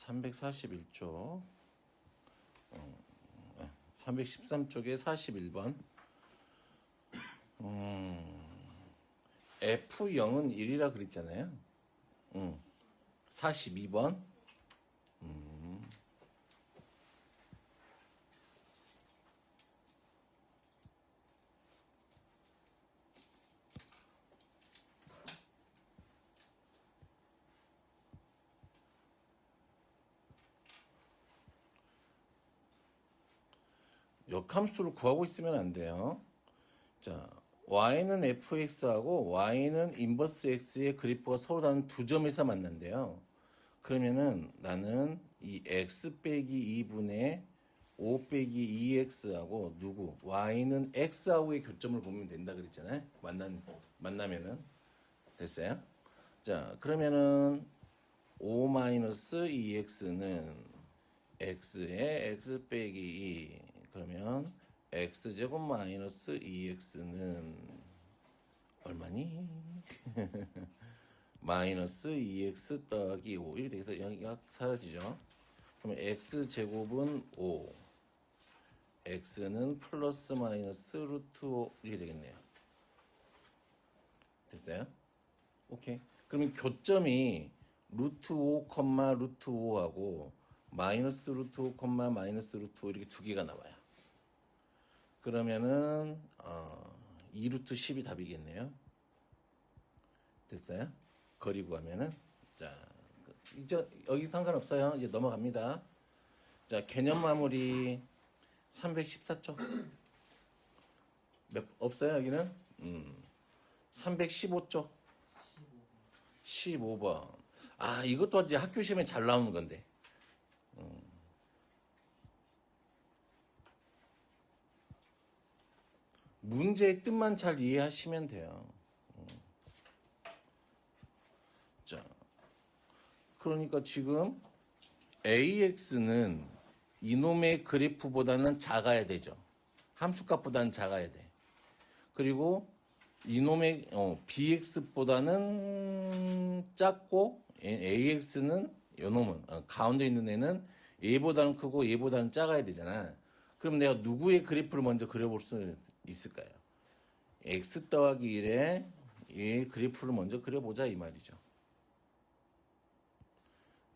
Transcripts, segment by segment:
341쪽 313쪽에 41번 F0은 1이라 그랬잖아요. 42번 역함수를 구하고 있으면 안 돼요. 자, y는 fx하고 y는 인버스 x의 그래프가 서로 다른 두 점에서 만난대요. 그러면은 나는 이 x 빼기 2분의 5 빼기 2x하고 누구? y는 x하고의 교점을 보면 된다 그랬잖아요. 만나면은. 됐어요? 자, 그러면은 5-2x는 x에 x 빼기 2. 그러면 x제곱 마이너스 2x는 얼마니? 마이너스 2x 더하기 5 이렇게 돼서 여기가 사라지죠. 그러면 x제곱은 5 x는 플러스 마이너스 루트 5 이렇게 되겠네요. 됐어요? 오케이. 그러면 교점이 루트 5, 루트 5하고 마이너스 루트 5, 마이너스 루트 5 이렇게 두 개가 나와요. 그러면은 2루트 10이 답이겠네요. 됐어요? 거리 구하면은 자 이제 여기 상관없어요. 이제 넘어갑니다. 자 개념 마무리 314쪽 없어요 여기는 315쪽 15번 아 이것도 이제 학교 시험에 잘 나오는 건데 문제의 뜻만 잘 이해하시면 돼요. 자, 그러니까 지금 AX는 이놈의 그래프보다는 작아야 되죠. 함수값보다는 작아야 돼. 그리고 이놈의 BX보다는 작고 AX는 이놈은 가운데 있는 애는 얘보다는 크고 얘보다는 작아야 되잖아. 그럼 내가 누구의 그래프를 먼저 그려볼 수 있을까요? x 더하기 1에 얘 그래프를 먼저 그려보자 이 말이죠.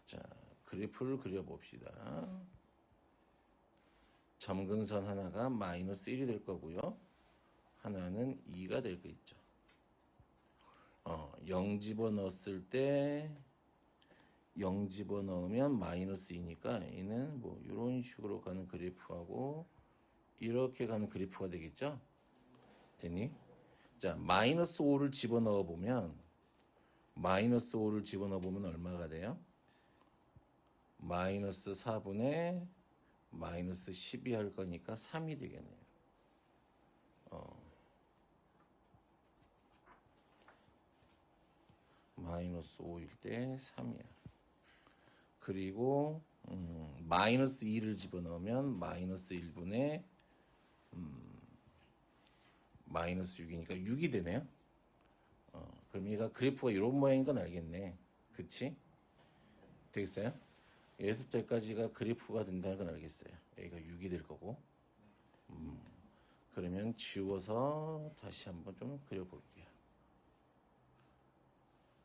자, 그래프를 그려봅시다. 점근선 하나가 마이너스 1이 될 거고요. 하나는 2가 될 거 있죠. 0 집어넣었을 때 0 집어넣으면 마이너스 2니까 얘는 뭐 이런 식으로 가는 그래프하고 이렇게 가는 그래프가 되겠죠? 됐니? 자, 마이너스 5를 집어넣어 보면 얼마가 돼요? 마이너스 4분의 마이너스 12 할 거니까 3이 되겠네요. 마이너스 5일 때 3이야. 그리고 마이너스 2를 집어넣으면 마이너스 1분의 마이너스 6이니까 6이 되네요. 그럼 얘가 그래프가 이런 모양인 건 알겠네. 그치? 되겠어요? 여기서부터 여기까지가 그래프가 된다는 건 알겠어요. 얘가 6이 될 거고. 그러면 지워서 다시 한번 좀 그려볼게요.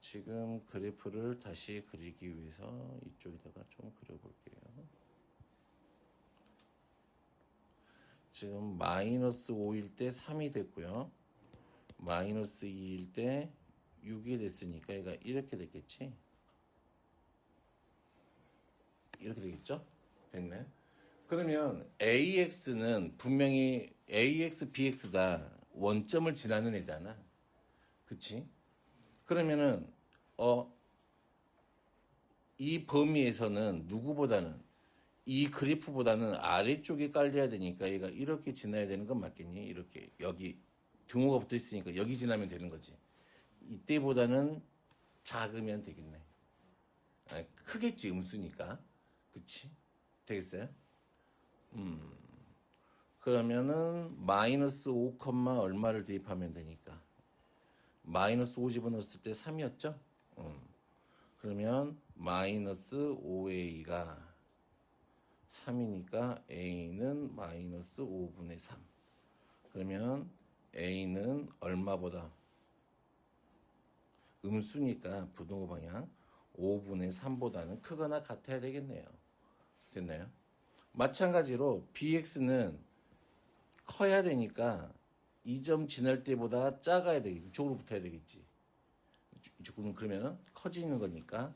지금 그래프를 다시 그리기 위해서 이쪽에다가 좀 그려볼게요. 지금 마이너스 5일 때 3이 됐고요. 마이너스 2일 때 6이 됐으니까 얘가 이렇게 됐겠지? 이렇게 되겠죠? 됐네. 그러면 AX는 분명히 AX, BX다. 원점을 지나는 애잖아. 그치? 그러면은 이 범위에서는 누구보다는 이 그래프보다는 아래쪽에 깔려야 되니까 얘가 이렇게 지나야 되는 건 맞겠니? 이렇게 여기 등호가 붙어 있으니까 여기 지나면 되는 거지. 이때보다는 작으면 되겠네. 크겠지 음수니까. 그치? 되겠어요? 그러면은 마이너스 5, 얼마를 대입하면 되니까 마이너스 5 집어넣었을 때 3이었죠? 그러면 마이너스 5a가 3이니까 a는 마이너스 5분의 3. 그러면 a는 얼마보다? 음수니까 부등호 방향 5분의 3보다는 크거나 같아야 되겠네요. 됐나요? 마찬가지로 bx는 커야 되니까 이 점 지날 때보다 작아야 되겠지. 이쪽으로 붙어야 되겠지. 이쪽은 그러면 커지는 거니까.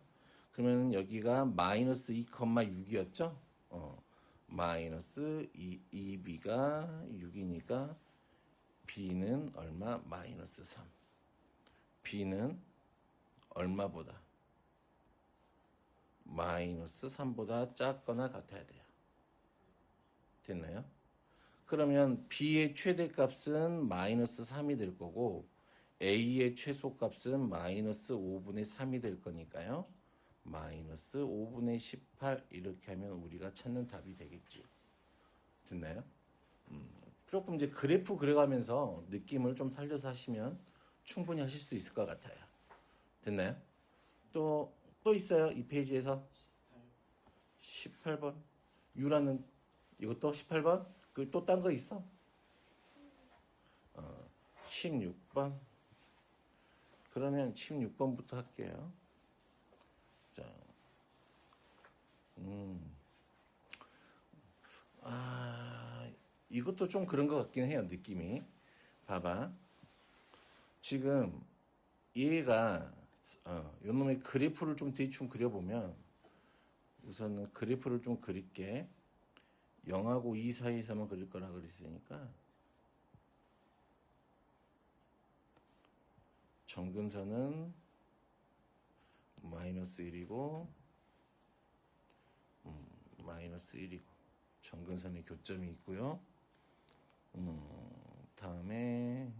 그러면 여기가 마이너스 2,6이었죠? 마이너스 2b가 6이니까 b는 얼마? 마이너스 3. b는 얼마보다? 마이너스 3보다 작거나 같아야 돼요. 됐나요? 그러면 b의 최대값은 마이너스 3이 될 거고 a의 최소값은 마이너스 5분의 3이 될 거니까요. 마이너스 5분의 18 이렇게 하면 우리가 찾는 답이 되겠지. 됐나요? 조금 이제 그래프 그려가면서 느낌을 좀 살려서 하시면 충분히 하실 수 있을 것 같아요. 됐나요? 또 있어요. 이 페이지에서 18번 U라는 이것도 18번? 그 또 딴 거 있어? 16번. 그러면 16번부터 할게요. 자, 이것도 좀 그런 것 같긴 해요. 느낌이. 봐봐. 지금 얘가 요놈의 그래프를 좀 대충 그려보면 우선은 그래프를 좀 그릴게. 0하고 2 사이에서만 그릴 거라 그랬으니까 점근선은 마이너스 1이고 마이너스 1이고 점근선의 교점이 있고요. 다음에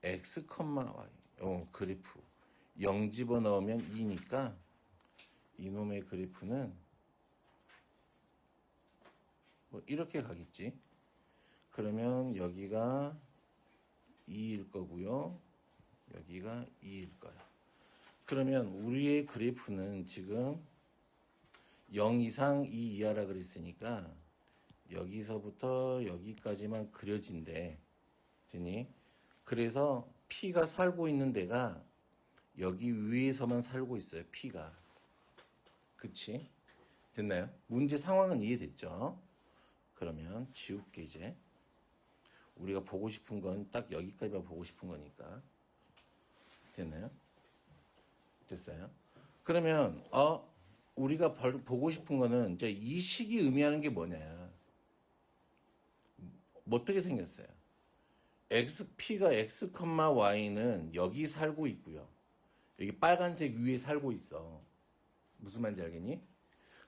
x, y 그래프 0 집어넣으면 2니까 이놈의 그래프는 뭐 이렇게 가겠지. 그러면 여기가 2일 거고요. 여기가 2일 거야. 그러면 우리의 그래프는 지금 0 이상 2 이하라 그랬으니까 여기서부터 여기까지만 그려진대. 되니? 그래서 P가 살고 있는 데가 여기 위에서만 살고 있어요. P가. 그치? 됐나요? 문제 상황은 이해됐죠? 그러면 지울게 이제. 우리가 보고 싶은 건 딱 여기까지만 보고 싶은 거니까. 됐나요? 됐어요? 그러면 우리가 보고 싶은 거는 이제 이 식이 의미하는 게 뭐냐? 뭐 어떻게 생겼어요? P가 x, y는 여기 살고 있고요. 여기 빨간색 위에 살고 있어. 무슨 말인지 알겠니?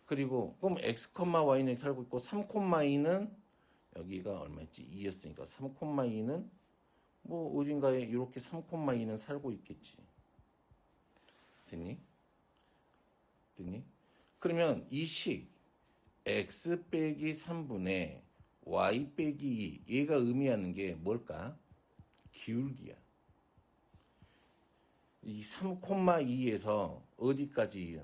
그리고 그럼 x, y는 살고 있고 3, 2는 여기가 얼마였지? 2였으니까 3, 2는 뭐 어딘가에 이렇게 3, 2는 살고 있겠지. 됐니? 됐니? 그러면 이 식 x 빼기 3분의 y 빼기 2 얘가 의미하는 게 뭘까? 기울기야. 이 3,2에서 어디까지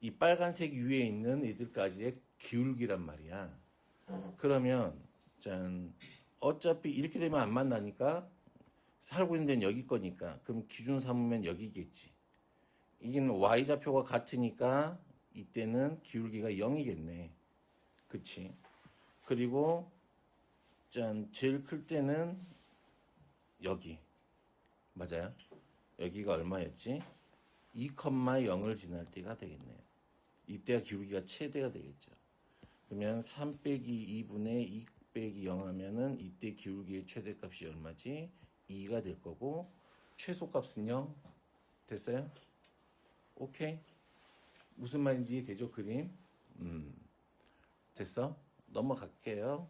이 빨간색 위에 있는 애들까지의 기울기란 말이야. 그러면 짠 어차피 이렇게 되면 안 만나니까 살고 있는 데는 여기 거니까 그럼 기준 삼으면 여기겠지. 이긴 y좌표가 같으니까 이때는 기울기가 0이겠네. 그치? 그리고 짠 제일 클 때는 여기. 맞아요? 여기가 얼마였지? 2,0을 지날 때가 되겠네요. 이때가 기울기가 최대가 되겠죠. 그러면 3 빼기 2분의 2 빼기 0 하면은 이때 기울기의 최대값이 얼마지? 2가 될 거고 최소값은 0. 됐어요? 오케이? 무슨 말인지 되죠, 그림? 됐어? 넘어갈게요.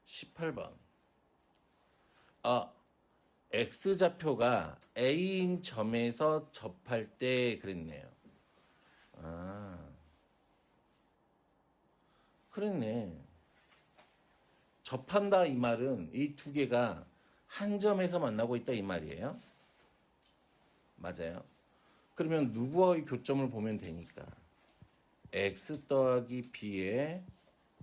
18번. X좌표가 A인 점에서 접할 때 그랬네요. 그랬네. 접한다 이 말은 이 두 개가 한 점에서 만나고 있다 이 말이에요. 맞아요. 그러면 누구와의 교점을 보면 되니까 x 더하기 b에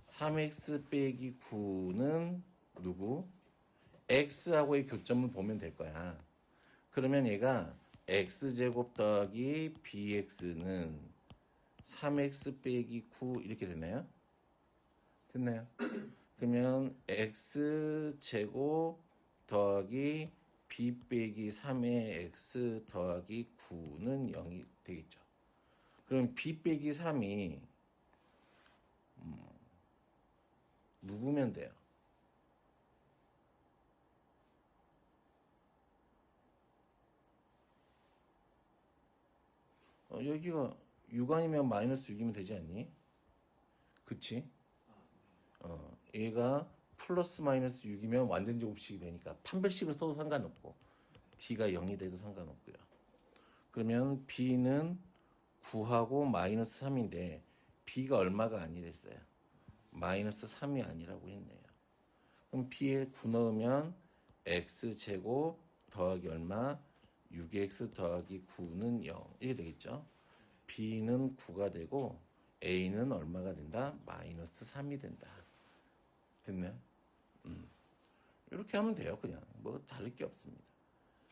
3x 빼기 9는 누구? x하고의 교점을 보면 될 거야. 그러면 얘가 x제곱 더하기 bx는 3x 빼기 9 이렇게 되나요? 됐나요? 그러면 x제곱 더하기 b 빼기 3의 x 더하기 9는 0이 되겠죠. 그럼 b 빼기 3이 누구면 돼요? 여기가 6 아니면 마이너스 6이면 되지 않니? 그치? 얘가 플러스 마이너스 6이면 완전 제곱식이 되니까 판별식을 써도 상관없고 d가 0이 돼도 상관없고요. 그러면 b는 9하고 마이너스 3인데 b가 얼마가 아니랬어요? 마이너스 3이 아니라고 했네요. 그럼 b에 9 넣으면 x제곱 더하기 얼마? 6x 더하기 9는 0 이렇게 되겠죠. b는 9가 되고 a는 얼마가 된다? 마이너스 3이 된다. 됐네? 이렇게 하면 돼요. 그냥 뭐 다를 게 없습니다.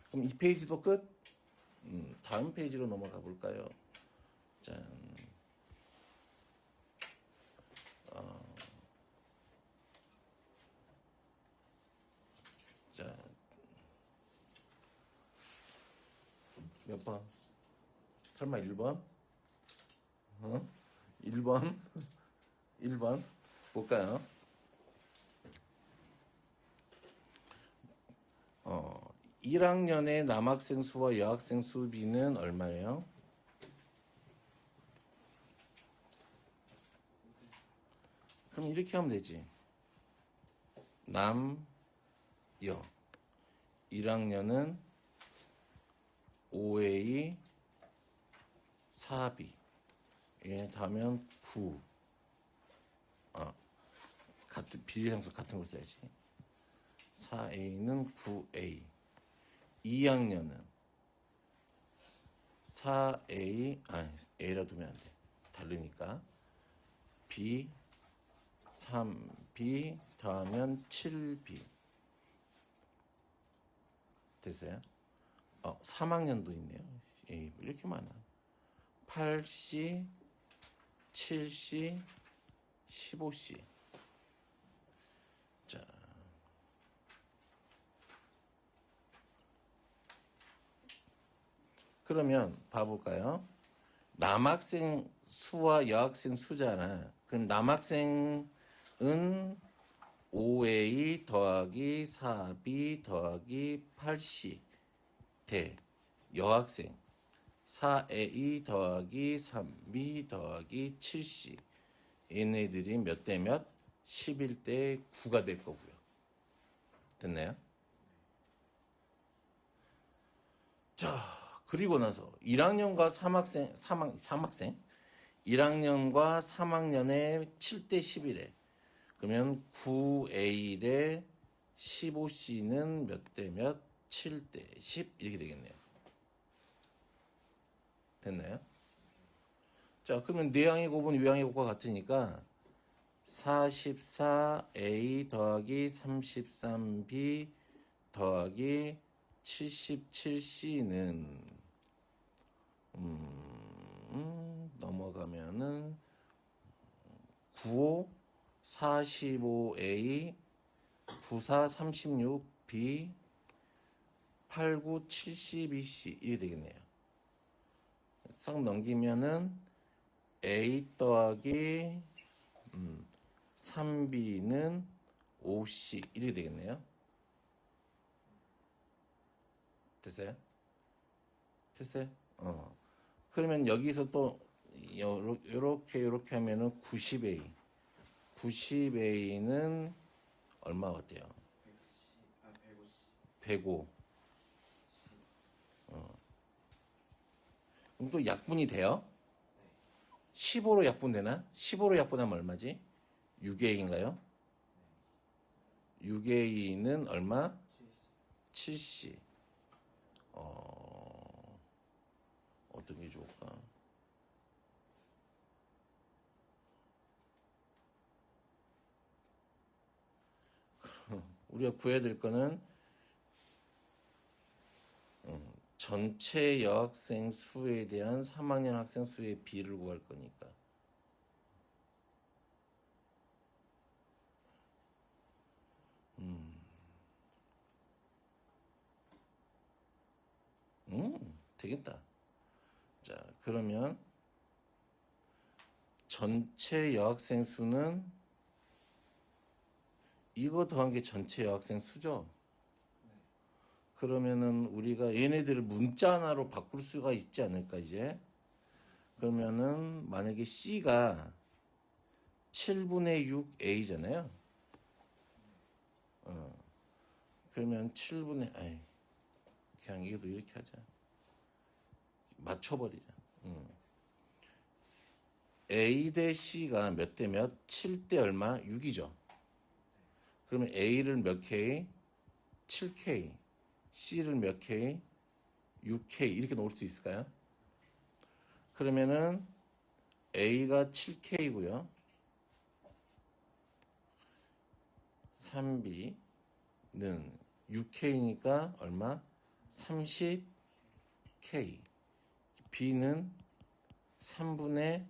그럼 이 페이지도 끝? 다음 페이지로 넘어가 볼까요? 짠. 자, 몇 번? 설마 1번? 1번? 1번? 볼까요? 1학년의 남학생 수와 여학생 수비는 얼마예요? 그럼 이렇게 하면 되지. 남, 여. 1학년은 5A, 4B. 예, 다음엔 9. 같은, 비례상수 같은 걸 써야지. 4A는 9A. 2학년은 4A, A라 두면 안 돼. 다르니까. B, 3B 더하면 7B. 됐어요? 3학년도 있네요. 예, 이렇게 많아. 8C, 7C, 15C. 자. 그러면 봐볼까요? 남학생 수와 여학생 수잖아. 그럼 남학생은 5A 더하기 4B 더하기 8C 대 여학생 4A 더하기 3B 더하기 7C 얘네들이 몇 대 몇? 11대 9가 될 거고요. 됐나요? 자, 그리고 나서 1학년과 3학생 1학년과 3학년의 7대 11에 그러면 9A 대 15C는 몇 대 몇? 7대 10 이렇게 되겠네요. 됐나요? 자, 그러면 내항의 곱은 외항의 곱과 같으니까 44A 더하기 33B 더하기 77C는 넘어가면은 95 45A 94 36B 89 72C 이게 되겠네요. 싹 넘기면은 A 더하기 3B는 5C 이렇게 되겠네요. 됐어요? 됐어요? 그러면 여기서 또 요렇게 하면은 90A 90A는 얼마 어때요? 105 그럼 또 약분이 돼요? 15로 약분되나? 15로 약분하면 얼마지? 6A인가요? 6A는 얼마? 7C 어떻게 우리가 구해야 될 거는 전체 여학생 수에 대한 3학년 학생 수의 비를 구할 거니까. 되겠다. 자, 그러면 전체 여학생 수는 이거 더한 게 전체 여학생 수죠? 그러면은 우리가 얘네들을 문자 하나로 바꿀 수가 있지 않을까, 이제? 그러면은 만약에 C가 7분의 6A잖아요? 그러면 7분의, 그냥 이것도 이렇게 하자. 맞춰버리자. A 대 C가 몇 대 몇? 7대 얼마? 6이죠. 그러면 A를 몇 K? 7K. C를 몇 K? 6K. 이렇게 놓을 수 있을까요? 그러면은 A가 7K고요. 3B는 6K니까 얼마? 30K. B는 3분의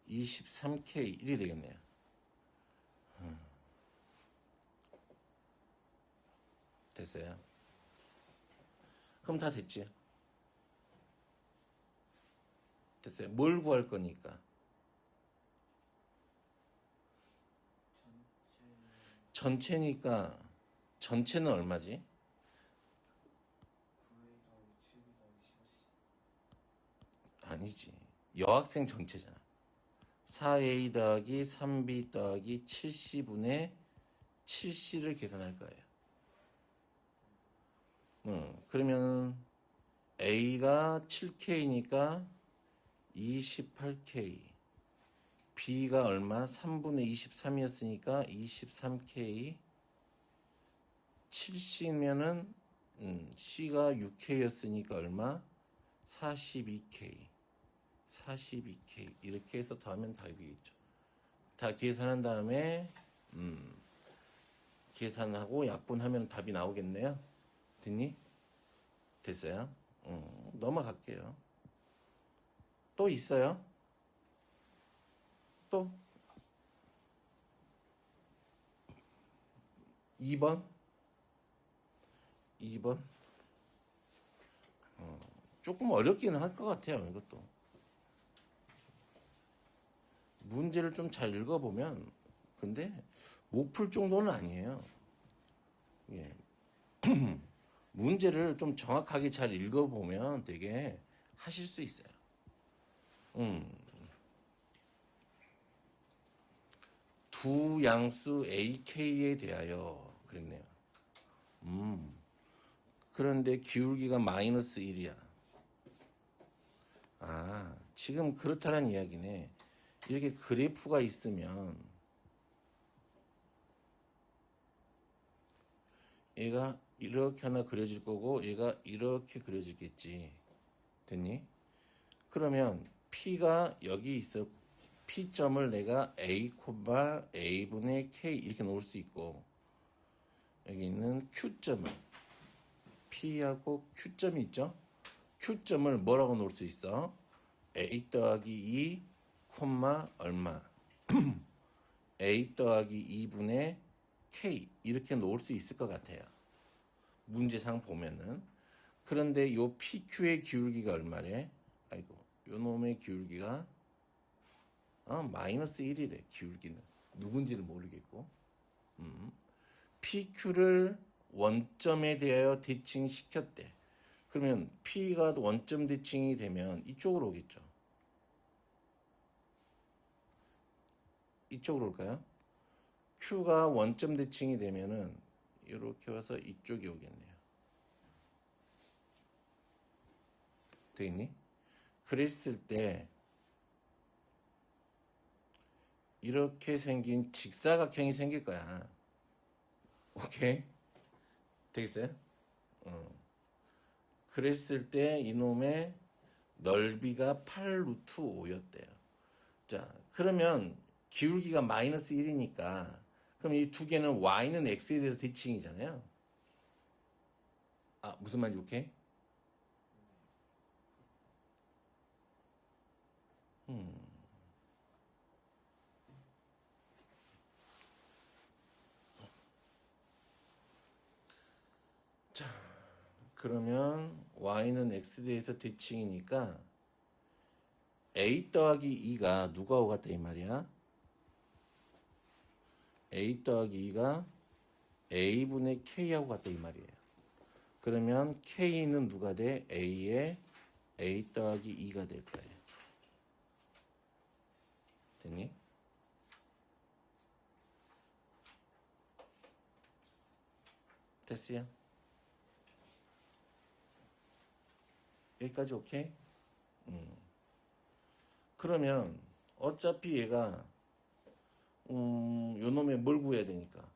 23K. 이렇게 되겠네요. 됐어요. 그럼 다 됐지? 됐어요. 뭘 구할 거니까? 전체니까 전체는 얼마지? 아니지. 여학생 전체잖아. 4A 더하기 3B 더하기 7C분의 7C를 계산할 거예요. 그러면 A가 7K니까 28K. B가 얼마? 3분의 23이었으니까 23K. 7C면은 C가 6K였으니까 얼마? 42K. 42K. 이렇게 해서 더하면 답이겠죠. 다 계산한 다음에 계산하고 약분하면 답이 나오겠네요. 됐니? 됐어요? 넘어갈게요. 또 있어요? 또? 2번? 2번? 조금 어렵기는 할 것 같아요, 이것도. 문제를 좀 잘 읽어보면, 근데 못 풀 정도는 아니에요. 예. 문제를 좀 정확하게 잘 읽어보면 되게 하실 수 있어요. 두 양수 AK에 대하여 그랬네요. 그런데 기울기가 마이너스 1이야. 아, 지금 그렇다는 이야기네. 이렇게 그래프가 있으면 얘가 이렇게 하나 그려질 거고 얘가 이렇게 그려지겠지. 됐니? 그러면 P가 여기 있어. P점을 내가 A, A분의 K 이렇게 놓을 수 있고 여기 있는 Q점을 P하고 Q점이 있죠? Q점을 뭐라고 놓을 수 있어? A 더하기 2, 얼마? A 더하기 2분의 K 이렇게 놓을 수 있을 것 같아요. 문제상 보면은. 그런데 요 PQ의 기울기가 얼마래? 아이고, 요 놈의 기울기가 마이너스 1이래. 기울기는 누군지를 모르겠고. PQ를 원점에 대하여 대칭시켰대. 그러면 P가 원점 대칭이 되면 이쪽으로 오겠죠. 이쪽으로 올까요? Q가 원점 대칭이 되면은 이렇게 와서 이쪽이 오겠네요. 되겠니? 그랬을 때 이렇게 생긴 직사각형이 생길 거야. 오케이? 되겠어요? 그랬을 때 이놈의 넓이가 8 루트 5였대요. 자, 그러면 기울기가 마이너스 1이니까 그럼 이 두 개는 y는 x에 대해서 대칭이잖아요. 아, 무슨 말인지 오케이? 그러면 y는 x에 대해서 대칭이니까 a 더하기 2가 누가하고 같다 이 말이야? a 더하기 2가 a분의 k하고 같다 이 말이에요. 그러면 k는 누가 돼? a의 a 더하기 2가 될 거예요. 됐니? 됐어요? 여기까지 오케이? 그러면 어차피 얘가 요 놈의 뭘 구해야 되니까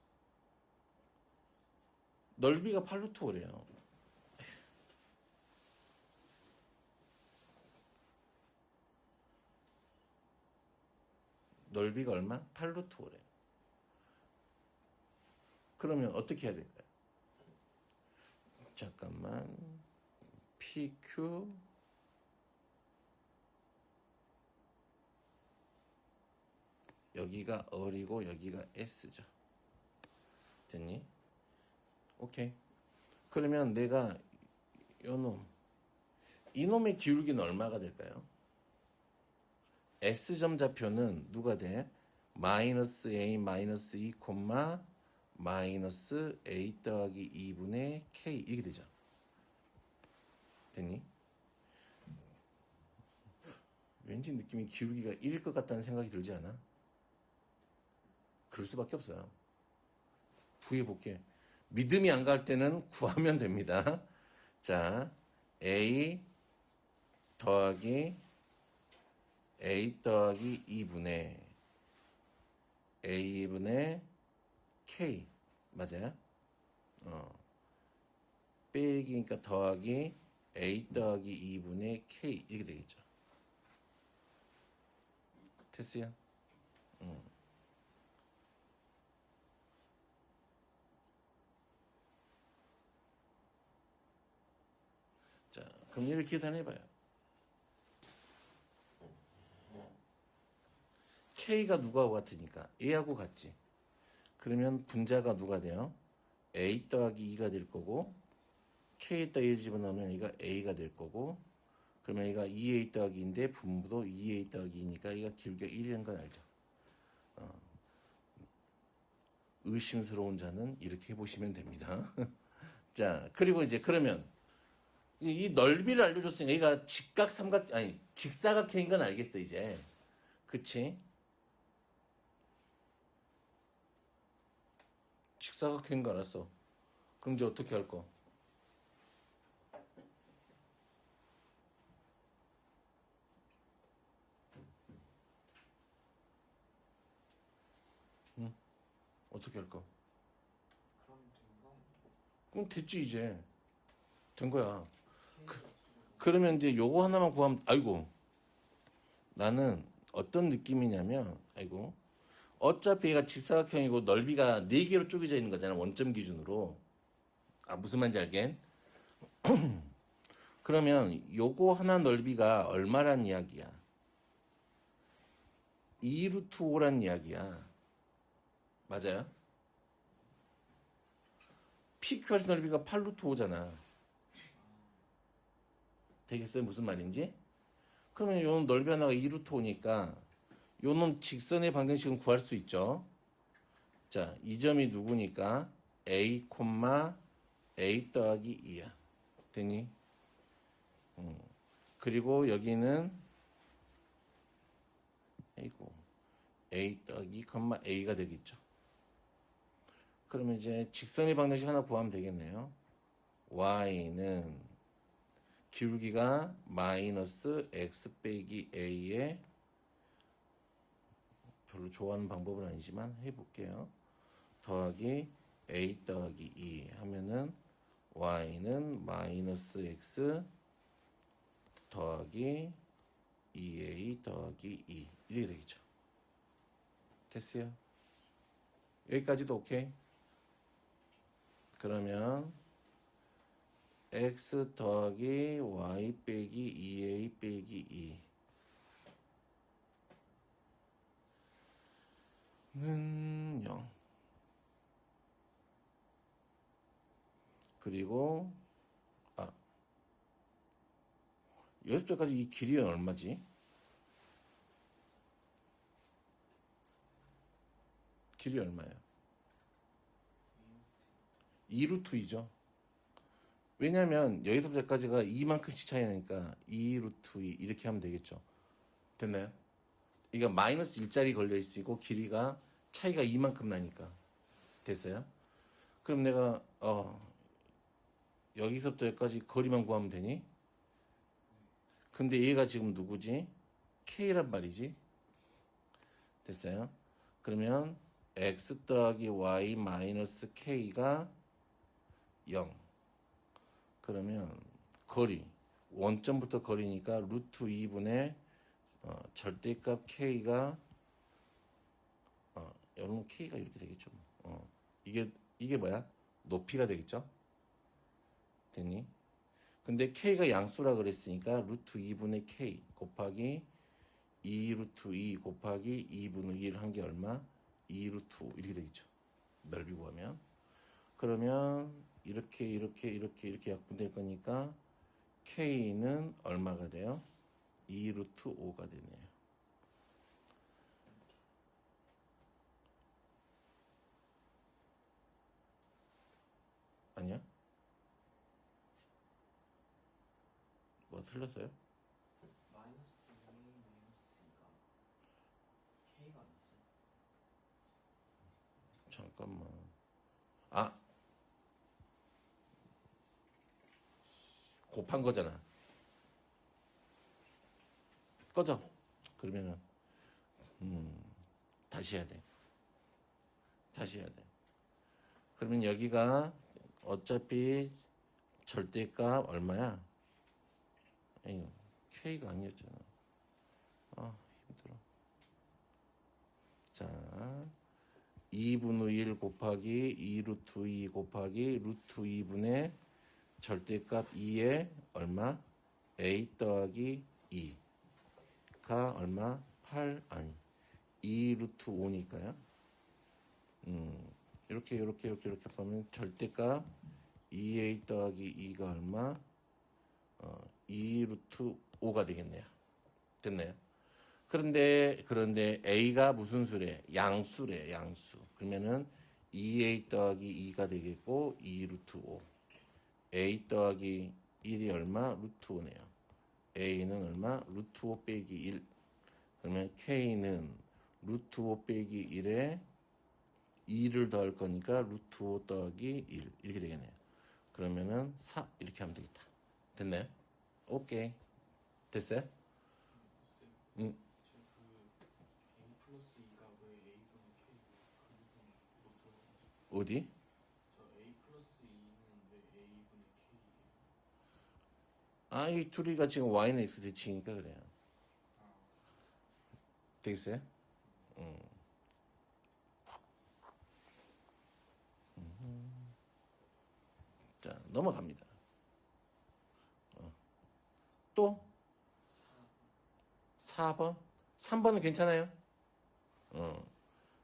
넓이가 8루트 5래요. 넓이가 얼마? 8루트 5래. 그러면 어떻게 해야 될까요? 잠깐만. PQ 여기가 R이고 여기가 S죠. 됐니? 오케이. 그러면 내가 이놈의 기울기는 얼마가 될까요? S점 좌표는 누가 돼? 마이너스 A 마이너스 2 콤마 마이너스 A 더하기 2분의 K 이렇게 되죠. 됐니? 왠지 느낌이 기울기가 1일 것 같다는 생각이 들지 않아? 그럴 수밖에 없어요. 구해볼게. 믿음이 안 갈 때는 구하면 됩니다. 자, A 더하기 2분의 A분의 K 맞아요? 빼기니까 더하기 A 더하기 2분의 K 이렇게 되겠죠. 됐어요? 자, 그럼 이렇게 계산해봐요. K가 누구하고 같으니까 A하고 같지. 그러면 분자가 누가 돼요? A 더하기 2가 될 거고 K에다 1 집어넣으면 얘가 A가 될 거고 그러면 얘가 2A 더하기 2인데 분모도 2A 더하기 2니까 얘가 기울기가 1이라는 건 알죠. 의심스러운 자는 이렇게 해보시면 됩니다. 자, 그리고 이제 그러면 이 넓이를 알려줬으니까 얘가 직사각형인 건 알겠어 이제. 그치? 직사각형인 거 알았어. 그럼 이제 어떻게 할 거? 어떻게 할 거? 그럼 됐지 이제. 된 거야. 그러면 이제 요거 하나만 구하면 아이고 나는 어떤 느낌이냐면 아이고 어차피 얘가 직사각형이고 넓이가 4개로 쪼개져 있는 거잖아 원점 기준으로. 아 무슨 말인지 알겠? 그러면 요거 하나 넓이가 얼마란 이야기야? 2루트 5란 이야기야. 맞아요? PQR 넓이가 8루트 5잖아. 되겠어요? 무슨 말인지? 그러면 요 넓이 하나가 2루트 5니까 요놈 직선의 방정식은 구할 수 있죠. 자, 이 점이 누구니까 A, A 더하기 2야. 되니? 그리고 여기는 아이고 A 더하기, A가 되겠죠. 그러면 이제 직선의 방정식 하나 구하면 되겠네요. Y는 기울기가 마이너스 X 빼기 A에 별로 좋아하는 방법은 아니지만 해볼게요. 더하기 A 더하기 2 하면은 Y는 마이너스 X 더하기 2A 더하기 2 이렇게 되겠죠. 됐어요? 여기까지도 오케이? 그러면 x 더하기 y 빼기 2a 빼기 2는 0. 그리고 여기서 때까지 이 길이는 얼마지? 길이 얼마예요? 2루트 2죠. 왜냐면 여기서부터 여기까지가 2만큼씩 차이 나니까 2루트 2 이렇게 하면 되겠죠. 됐나요? 이거 마이너스 1짜리 걸려 있고 길이가 차이가 2만큼 나니까. 됐어요? 그럼 내가 여기서부터 여기까지 거리만 구하면 되니? 근데 얘가 지금 누구지? K란 말이지. 됐어요? 그러면 x 더하기 y 마이너스 K가 0. 그러면 거리 원점부터 거리니까 루트 2분의 절대값 K가 여러분 K가 이렇게 되겠죠. 이게 뭐야? 높이가 되겠죠. 됐니? 근데 K가 양수라 그랬으니까 루트 2분의 K 곱하기 2 루트 2 곱하기 2분의 1 한 게 얼마? 2 루트 5 이렇게 되겠죠. 넓이 구하면. 그러면 이렇게 약분될 거니까 K는 얼마가 돼요? 2 루트 5가 되네요. 아니야? 뭐 틀렸어요? 마이너스 2 마이너스가 K가 아니지? 잠깐만. 곱한 거잖아. 꺼져. 그러면은 다시 해야 돼. 그러면 여기가 어차피 절대값 얼마야? 에이, K가 아니었잖아. 힘들어. 자, 2분의 1 곱하기 2 루트 2 곱하기 루트 2분의 절대값 2에 얼마? A 더하기 2가 얼마? 8 아니 2 루트 5니까요. 이렇게 보면 절대값 2A 더하기 2가 얼마? 2 루트 5가 되겠네요. 됐나요? 그런데 A가 무슨 수래? 양수래, 양수. 그러면은 2A 더하기 2가 되겠고 2 루트 5. A 더하기 1이 얼마? 루트 5네요. A는 얼마? 루트 5 빼기 1. 그러면 K는 루트 5 빼기 1에 2를 더할 거니까 루트 5 더하기 1. 이렇게 되겠네요. 그러면은 4 이렇게 하면 되겠다. 됐나요? 오케이. 됐어요? 응. A 플러스 2가 왜 A분의 K 그 부분 못 들어가지고 어디? 저 A 플러스 2는 왜 A분의 K예요? 이 둘이가 지금 Y는 X 대칭이니까 그래요. 되겠어요? 자, 넘어갑니다. 또? 4번? 3번은 괜찮아요?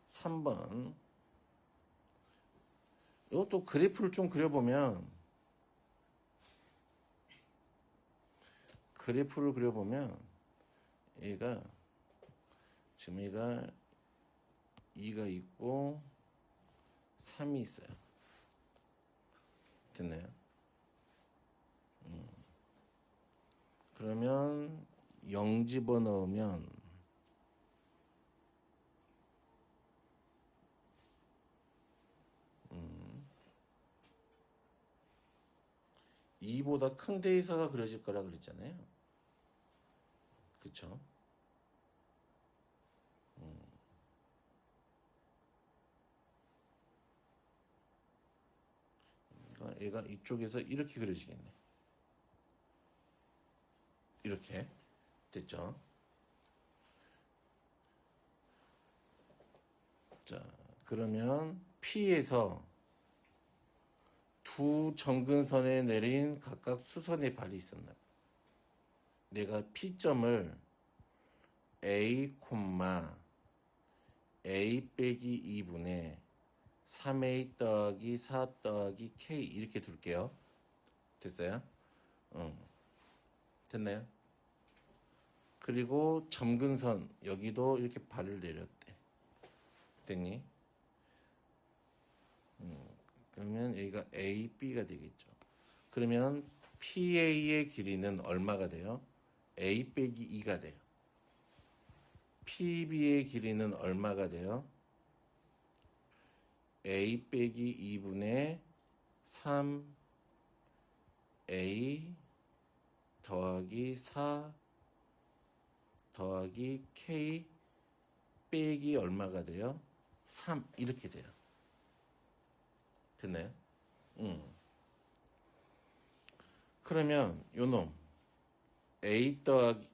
3번. 이것도 그래프를 좀 그려보면, 얘가, 지금 얘가 2가 있고, 3이 있어요. 됐나요? 그러면 0 집어넣으면 2보다 큰 대이사가 그려질 거라 그랬잖아요. 그쵸? 그러니까 얘가 이쪽에서 이렇게 그려지겠네. 이렇게 됐죠? 자, 그러면 P에서 두 점근선에 내린 각각 수선의 발이 있었나 봐. 내가 P점을 A, A 빼기 2분의 3A 더하기 4 더하기 K 이렇게 둘게요. 됐어요? 됐나요? 그리고 점근선 여기도 이렇게 발을 내렸대. 됐니? 그러면 여기가 A, B가 되겠죠. 그러면 PA의 길이는 얼마가 돼요? A 빼기 2가 돼요. PB의 길이는 얼마가 돼요? A 빼기 2분의 3A 더하기 4 더하기 K 빼기 얼마가 돼요? 3 이렇게 돼요. 됐나요? 그러면 요놈 A 더하기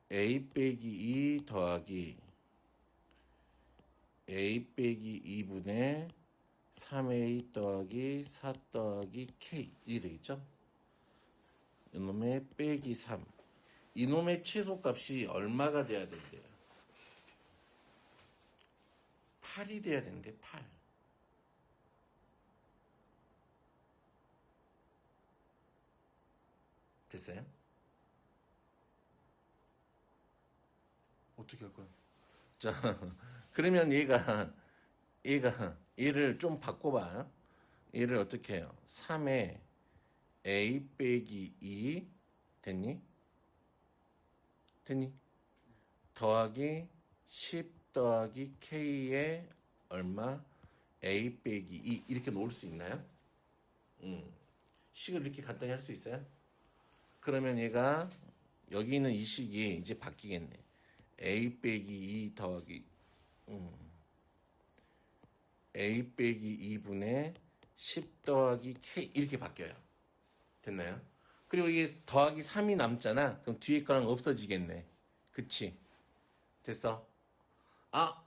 A 빼기 2 더하기 A 빼기 2분의 3A 더하기 4 더하기 K 이게 되겠죠? 이놈의 빼기 3 이놈의 최소값이 얼마가 돼야 된대요? 8이 돼야 되는데 8 됐어요? 어떻게 할 거야? 자, 그러면 얘를 좀 바꿔봐요. 얘를 어떻게 해요? 3에 A 빼기 2 됐니? 됐니? 더하기 10 더하기 K에 얼마? A 빼기 2 이렇게 놓을 수 있나요? 식을 이렇게 간단히 할 수 있어요? 그러면 얘가 여기 있는 이 식이 이제 바뀌겠네. A 빼기 2 더하기 A 빼기 2분의 10 더하기 K 이렇게 바뀌어요. 됐나요? 그리고 이게 더하기 3이 남잖아. 그럼 뒤에 거랑 없어지겠네. 그치? 됐어? 아,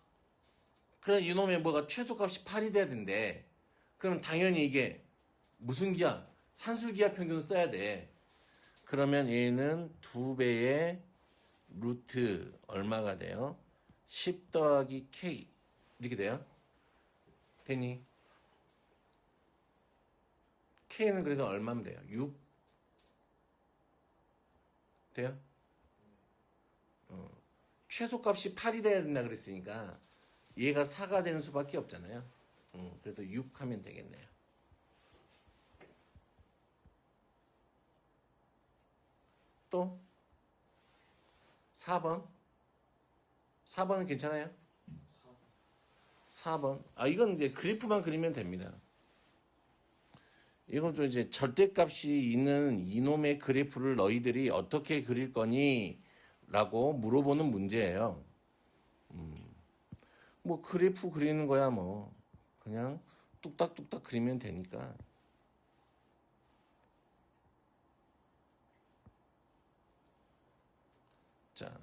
그래 이놈의 뭐가 최소값이 8이 돼야 된대. 그럼 당연히 이게 무슨 기하? 산술기하 평균을 써야 돼. 그러면 얘는 2배의 루트 얼마가 돼요? 10 더하기 K 이렇게 돼요? 되니? K는 그래서 얼마면 돼요? 6? 돼요? 최소값이 8이 돼야 된다 그랬으니까 얘가 4가 되는 수밖에 없잖아요. 그래서 6 하면 되겠네요. 또 4번 4번은 괜찮아요? 4번 이건 이제 그래프만 그리면 됩니다. 이건 좀 이제 절대값이 있는 이놈의 그래프를 너희들이 어떻게 그릴 거니? 라고 물어보는 문제예요. 뭐 그래프 그리는 거야 뭐 그냥 뚝딱뚝딱 그리면 되니까. 자,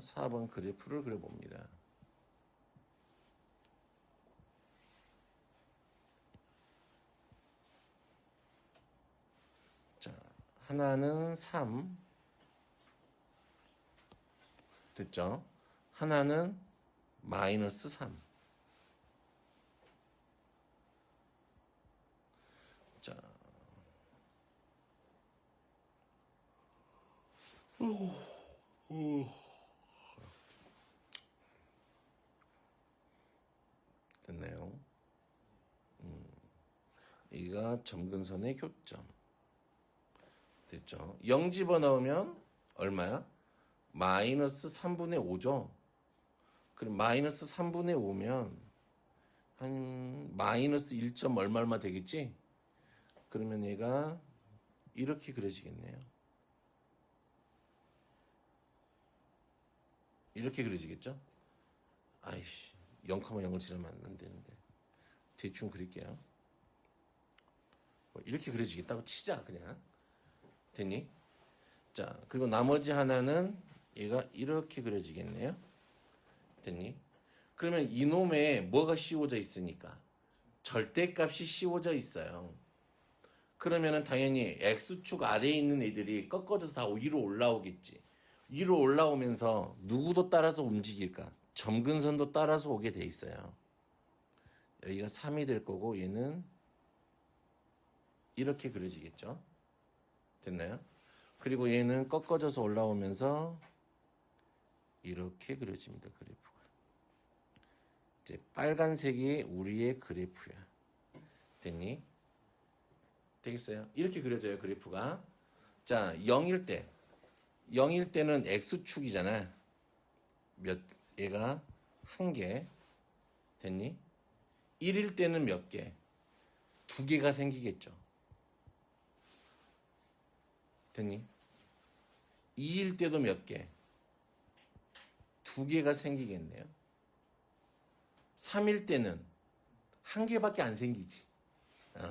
4번 그래프를 그려봅니다. 자, 하나는 3 됐죠? 하나는 마이너스 3. 자, 됐네요. 이가 점근선의 교점. 됐죠? 0 집어넣으면 얼마야? 마이너스 3분의 5죠? 그럼 마이너스 3분의 5면 한 마이너스 1. 얼마 되겠지? 그러면 얘가 이렇게 그려지겠네요. 이렇게 그려지겠죠? 아이씨, 0,0을 지르면 안 되는데. 대충 그릴게요. 이렇게 그려지겠다고 치자, 그냥. 됐니? 자, 그리고 나머지 하나는 얘가 이렇게 그려지겠네요. 됐니? 그러면 이놈에 뭐가 씌워져 있으니까? 절대값이 씌워져 있어요. 그러면은 당연히 X축 아래에 있는 애들이 꺾어져서 다 위로 올라오겠지. 위로 올라오면서 누구도 따라서 움직일까? 점근선도 따라서 오게 돼 있어요. 여기가 3이 될 거고 얘는 이렇게 그려지겠죠. 됐나요? 그리고 얘는 꺾어져서 올라오면서 이렇게 그려집니다. 그래프가. 이제 빨간색이 우리의 그래프야. 됐니? 되겠어요? 이렇게 그려져요. 그래프가. 자, 0일 때. 0일 때는 X축이잖아. 얘가 한 개. 됐니? 1일 때는 몇 개? 두 개가 생기겠죠. 됐니? 2일 때도 몇 개? 두 개가 생기겠네요. 3일 때는 한 개밖에 안 생기지.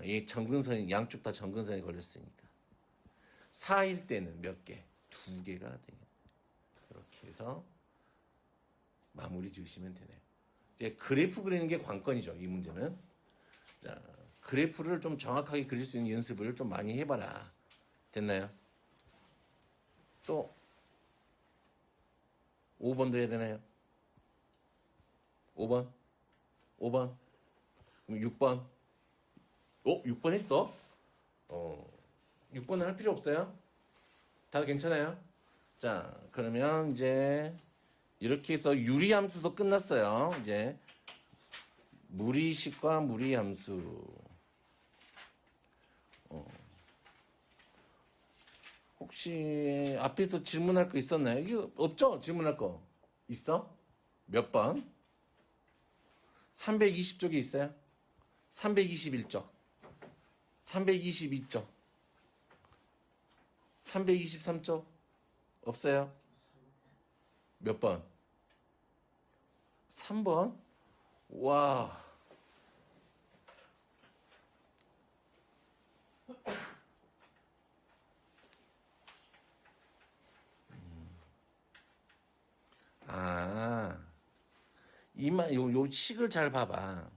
이 점근선이, 양쪽 다 점근선이 걸렸으니까. 4일 때는 몇 개? 두 개가 되겠네요. 이렇게 해서 마무리 지으시면 되네요. 이제 그래프 그리는 게 관건이죠. 이 문제는. 자, 그래프를 좀 정확하게 그릴 수 있는 연습을 좀 많이 해봐라. 됐나요? 또 5번도 해야 되나요? 5번? 5번? 그럼 6번? 6번 했어? 6번은 할 필요 없어요? 다 괜찮아요? 자, 그러면 이제 이렇게 해서 유리함수도 끝났어요. 이제 무리식과 무리함수. 혹시 앞에서 질문할 거 있었나요? 이거 없죠? 질문할 거 있어? 몇 번? 320쪽에 있어요? 321쪽, 322쪽, 323쪽 없어요? 몇 번? 3번? 와. 아, 요 식을 잘 봐봐.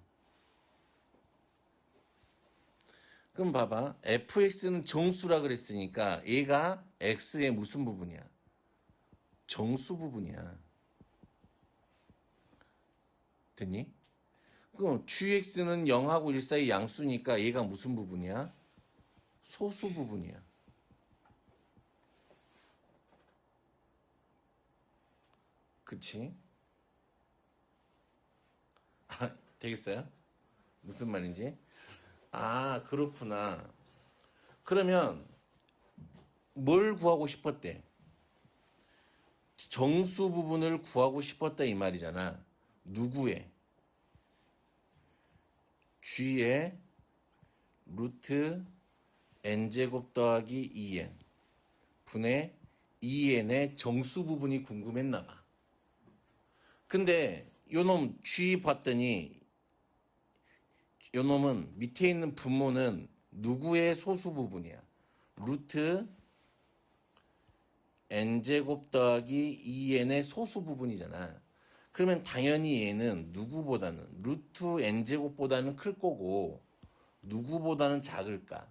그럼 봐봐. fx는 정수라 그랬으니까 얘가 x의 무슨 부분이야? 정수 부분이야. 됐니? 그럼 gx는 0하고 1 사이 양수니까 얘가 무슨 부분이야? 소수 부분이야. 그치? 되겠어요? 무슨 말인지? 그렇구나. 그러면 뭘 구하고 싶었대? 정수 부분을 구하고 싶었다 이 말이잖아. 누구의? g의 루트 n제곱 더하기 2n 분의 2n의 정수 부분이 궁금했나 봐. 근데 요놈 g 봤더니 요놈은 밑에 있는 분모는 누구의 소수 부분이야? 루트 n제곱 더하기 2n의 소수 부분이잖아. 그러면 당연히 얘는 누구보다는 루트 n제곱보다는 클 거고 누구보다는 작을까?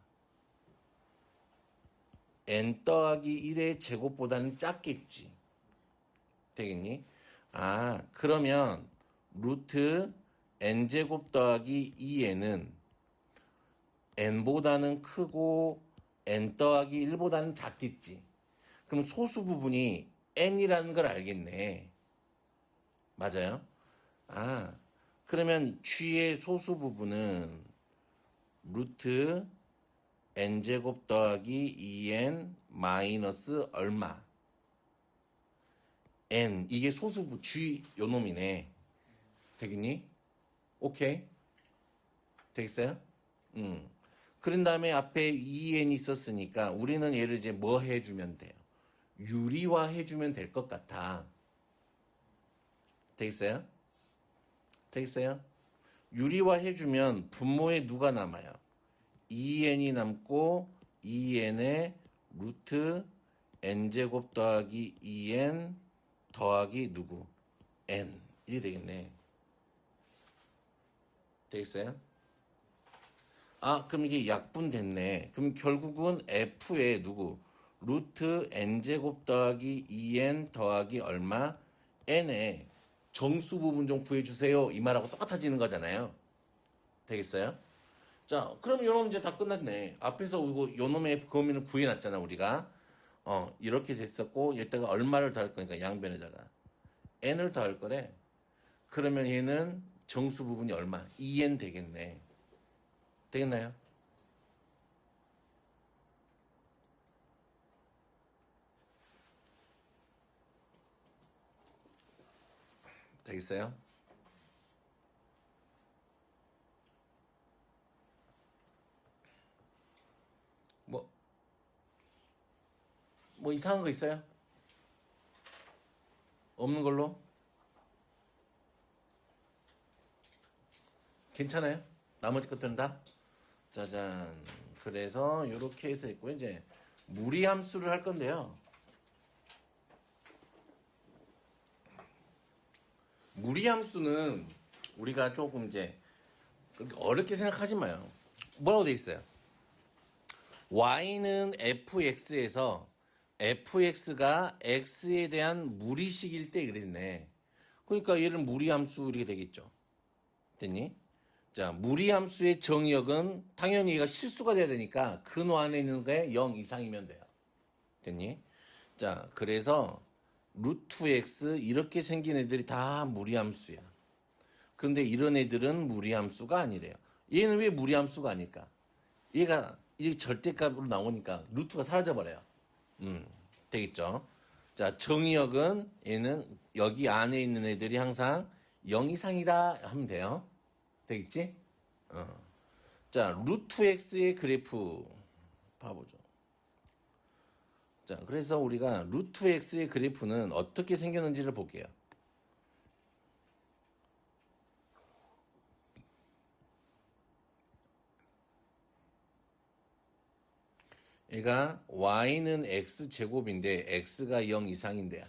n 더하기 1의 제곱보다는 작겠지. 되겠니? 그러면 루트 n제곱 더하기 2n은 n보다는 크고 n 더하기 1보다는 작겠지. 그럼 소수 부분이 n이라는 걸 알겠네. 맞아요? 그러면 g의 소수 부분은 루트 n제곱 더하기 2n 마이너스 얼마? n. 이게 소수부 g 요놈이네. 되겠니? 오케이. 되겠어요? 그런 다음에 앞에 2n이 있었으니까 우리는 얘를 이제 뭐 해주면 돼요? 유리화 해주면 될 것 같아. 되겠어요? 되겠어요? 유리화 해주면 분모에 누가 남아요? 2n이 남고 2n의 루트 n제곱 더하기 2n 더하기 누구? n. 이게 되겠네. 되겠어요? 아, 그럼 이게 약분됐네. 그럼 결국은 f의 누구? 루트 n제곱 더하기 2n 더하기 얼마? n의 정수 부분 좀 구해주세요. 이 말하고 똑같아지는 거잖아요. 되겠어요? 자, 그럼 요놈 문제 다 끝났네. 앞에서 요 놈의 범위를 구해놨잖아, 우리가. 이렇게 됐었고, 여기다가 얼마를 더할 거니까, 양변에다가. n을 더할 거래. 그러면 얘는 정수 부분이 얼마? 2n 되겠네. 되겠나요? 되겠어요? 뭐, 뭐 이상한 거 있어요? 없는 걸로? 괜찮아요? 나머지 것들은 다? 짜잔. 그래서 이렇게 해서 있고 이제 무리함수를 할 건데요. 무리함수는 우리가 조금 이제 그렇게 어렵게 생각하지 마요. 뭐라고 돼 있어요? y는 fx에서 fx가 x에 대한 무리식일 때 그랬네. 그러니까 얘를 무리함수 이렇게 되겠죠. 됐니? 자, 무리함수의 정의역은 당연히 얘가 실수가 돼야 되니까 근호 안에 있는 게 0 이상이면 돼요. 됐니? 자, 그래서 루트 x 이렇게 생긴 애들이 다 무리함수야. 그런데 이런 애들은 무리함수가 아니래요. 얘는 왜 무리함수가 아닐까? 얘가 이렇게 절대값으로 나오니까 루트가 사라져버려요. 되겠죠? 자, 정의역은 얘는 여기 안에 있는 애들이 항상 0 이상이다 하면 돼요. 되겠지? 자, 루트 x의 그래프 봐보죠. 자, 그래서 우리가 루트 x의 그래프는 어떻게 생겼는지를 볼게요. 얘가 y는 x제곱인데 x가 0 이상인데요.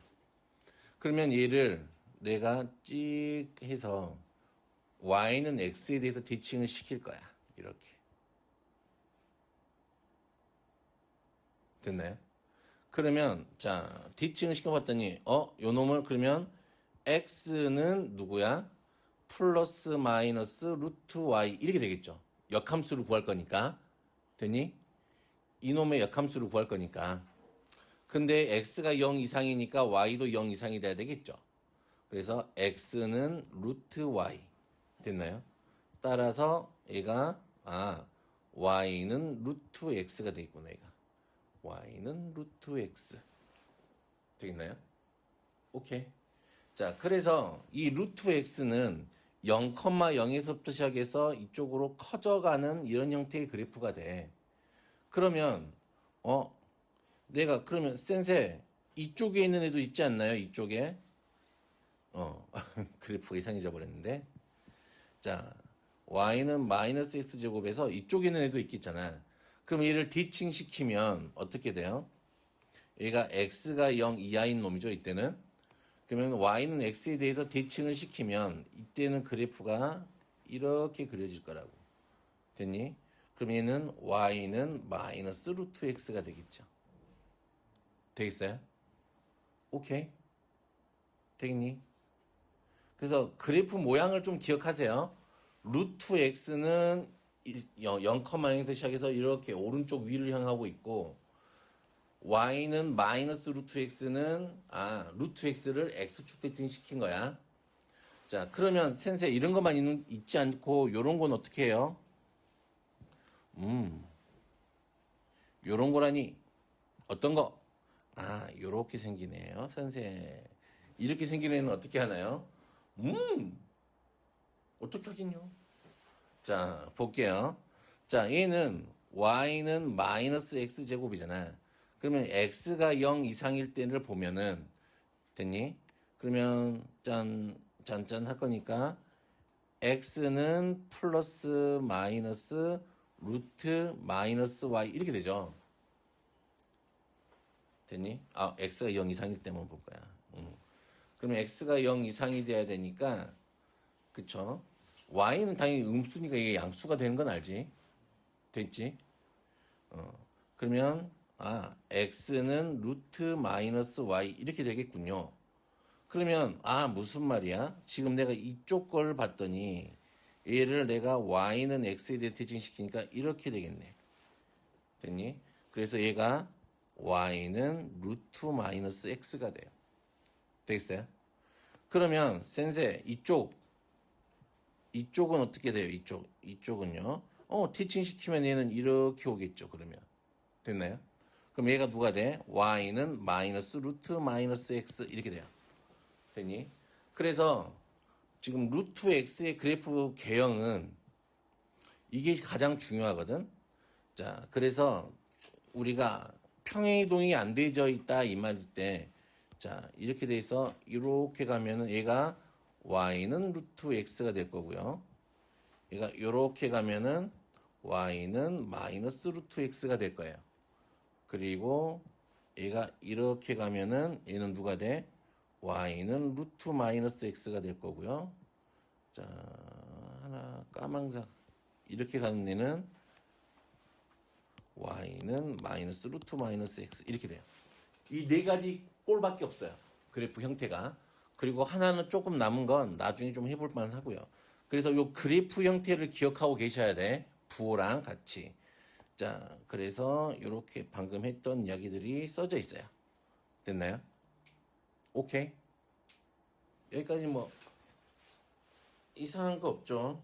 그러면 얘를 내가 찍 해서 y는 x에 대해서 대칭을 시킬 거야. 이렇게. 됐나요? 그러면 자, 대칭을 시켜봤더니 요 놈을 그러면 x는 누구야? 플러스 마이너스 루트 y 이렇게 되겠죠. 역함수를 구할 거니까. 됐니? 이놈의 역함수를 구할 거니까. 근데 x가 0 이상이니까 y도 0 이상이 돼야 되겠죠. 그래서 x는 루트 y. 됐나요? 따라서 얘가 y는 루트 x가 되겠구나. 얘가 y는 루트 x 되겠나요? 오케이. 자, 그래서 이 루트 x는 0,0에서부터 시작해서 이쪽으로 커져가는 이런 형태의 그래프가 돼. 그러면 내가 그러면 센세 이쪽에 있는 애도 있지 않나요? 이쪽에 그래프가 이상해져 버렸는데. 자, y는 마이너스 x제곱에서 이쪽에 있는 애도 있겠잖아. 그럼 얘를 대칭시키면 어떻게 돼요? 얘가 x가 0 이하인 놈이죠, 이때는. 그러면 y는 x에 대해서 대칭을 시키면 이때는 그래프가 이렇게 그려질 거라고. 됐니? 그럼 얘는 y는 마이너스 루트 x가 되겠죠. 되겠어요? 오케이. 되겠니? 그래서 그래프 모양을 좀 기억하세요. 루트 x는 0,0에서 시작해서 이렇게 오른쪽 위를 향하고 있고 y는 마이너스 루트 x는 루트 x를 x축 대칭시킨 거야. 자, 그러면 센세 이런 것만 있지 않고 요런 건 어떻게 해요? 요런 거라니 어떤 거? 요렇게 생기네요. 센세 이렇게 생긴 애는 어떻게 하나요? 어떻게 하긴요? 자, 볼게요. 자, 얘는 y는 마이너스 x제곱이잖아. 그러면 x가 0 이상일 때를 보면은 됐니? 그러면 짠 할 거니까 x는 플러스 마이너스 루트 마이너스 y 이렇게 되죠. 됐니? x가 0 이상일 때만 볼 거야. 그러면 x가 0 이상이 돼야 되니까 그쵸? y는 당연히 음수니까 이게 양수가 되는 건 알지? 됐지? 그러면 x는 루트 마이너스 y 이렇게 되겠군요. 그러면 무슨 말이야? 지금 내가 이쪽 걸 봤더니 얘를 내가 y는 x에 대해 대칭시키니까 이렇게 되겠네. 됐니? 그래서 얘가 y는 루트 마이너스 x가 돼요. 되겠어요? 그러면 센세 이쪽은 어떻게 돼요? 이쪽은요. 대칭시키면 얘는 이렇게 오겠죠. 그러면 됐나요? 그럼 얘가 누가 돼? y는 마이너스 루트 마이너스 x 이렇게 돼요. 됐니? 그래서 지금 루트 x의 그래프 개형은 이게 가장 중요하거든. 자, 그래서 우리가 평행이동이 안 되져 있다 이 말일 때, 자 이렇게 돼 있어. 이렇게 가면은 얘가 y는 루트 x가 될 거고요. 얘가 이렇게 가면은 y는 마이너스 루트 x가 될 거예요. 그리고 얘가 이렇게 가면은 얘는 누가 돼? y는 루트 마이너스 x가 될 거고요. 자, 하나 까망작 이렇게 가는 애는 y는 마이너스 루트 마이너스 x 이렇게 돼요. 이 네 가지 꼴밖에 없어요. 그래프 형태가. 그리고 하나는 조금 남은 건 나중에 좀 해볼 만하고요. 그래서 요 그래프 형태를 기억하고 계셔야 돼. 부호랑 같이. 자, 그래서 이렇게 방금 했던 이야기들이 써져 있어요. 됐나요? 오케이. 여기까지 뭐 이상한 거 없죠?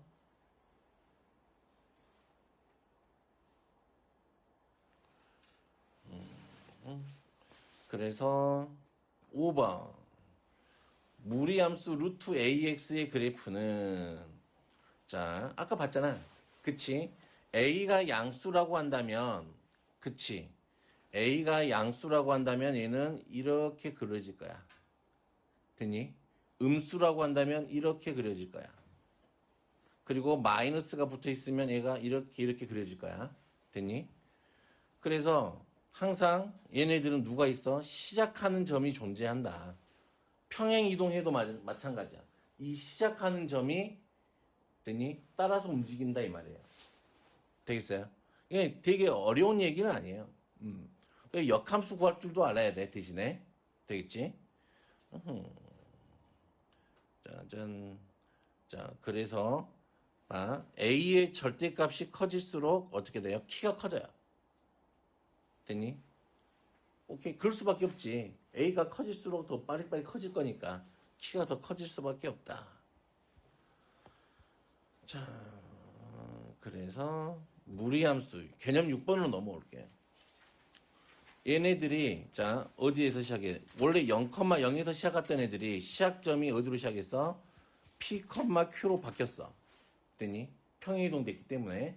그래서 5번 무리함수 루트 AX의 그래프는 자 아까 봤잖아. 그치? A가 양수라고 한다면 그치? A가 양수라고 한다면 얘는 이렇게 그려질 거야. 됐니? 음수라고 한다면 이렇게 그려질 거야. 그리고 마이너스가 붙어 있으면 얘가 이렇게 그려질 거야. 됐니? 그래서 항상 얘네들은 누가 있어? 시작하는 점이 존재한다. 평행 이동해도 마찬가지야. 이 시작하는 점이 됐니? 따라서 움직인다 이 말이에요. 되겠어요? 이게 되게 어려운 얘기는 아니에요. 역함수 구할 줄도 알아야 돼 대신에. 되겠지? 짠. 자, 그래서 A의 절대값이 커질수록 어떻게 돼요? 키가 커져요. 됐니? 오케이. 그럴 수밖에 없지. A가 커질수록 더 빨리빨리 커질 거니까 키가 더 커질 수밖에 없다. 자, 그래서 무리함수 개념 6번으로 넘어올게요. 얘네들이 자 어디에서 시작해? 원래 0,0에서 시작했던 애들이 시작점이 어디로 시작했어? P, Q로 바뀌었어. 됐니? 평행이동 됐기 때문에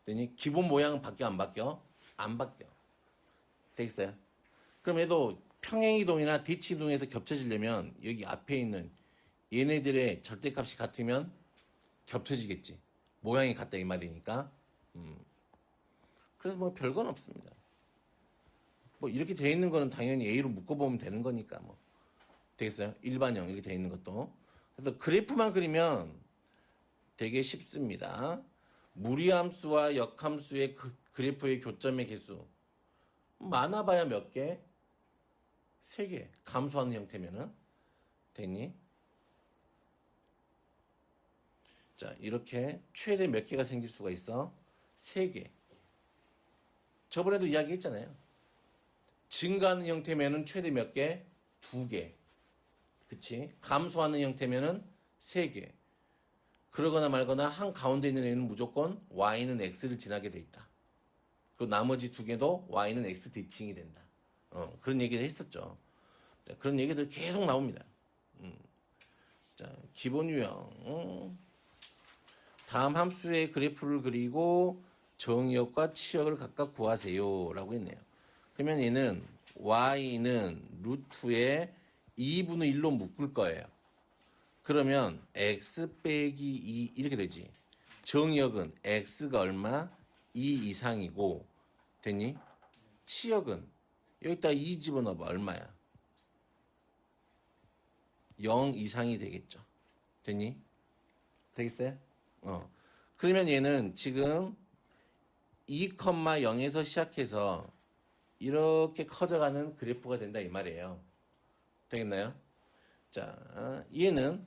됐니? 기본 모양은 바뀌어 안 바뀌어? 안 바뀌어. 되겠어요? 그럼 얘도 평행이동이나 대치이동에서 겹쳐지려면 여기 앞에 있는 얘네들의 절대값이 같으면 겹쳐지겠지. 모양이 같다 이 말이니까. 그래서 뭐 별건 없습니다. 뭐 이렇게 돼 있는 거는 당연히 A로 묶어보면 되는 거니까 뭐 되겠어요? 일반형 이렇게 돼 있는 것도. 그래서 그래프만 그리면 되게 쉽습니다. 무리함수와 역함수의 그래프의 교점의 개수 많아봐야 몇 개? 3개. 감소하는 형태면은 됐니? 자 이렇게 최대 몇 개가 생길 수가 있어? 3개. 저번에도 이야기했잖아요. 증가하는 형태면은 최대 몇 개? 2개. 그치? 감소하는 형태면은 3개. 그러거나 말거나 한 가운데 있는 애는 무조건 y는 x를 지나게 돼 있다. 그리고 나머지 2개도 y는 x 대칭이 된다. 그런 얘기를 했었죠. 자, 그런 얘기들 계속 나옵니다. 자, 기본 유형. 다음 함수의 그래프를 그리고 정의역과 치역을 각각 구하세요. 라고 했네요. 그러면 얘는 y는 루트에 2분의 1로 묶을 거예요. 그러면 x 빼기 2 이렇게 되지. 정역은 x가 얼마? 2 이상이고 됐니? 치역은 여기다 2 집어넣어봐. 얼마야? 0 이상이 되겠죠. 됐니? 되겠어요? 그러면 얘는 지금 2,0에서 시작해서 이렇게 커져가는 그래프가 된다 이 말이에요. 되겠나요? 자, 얘는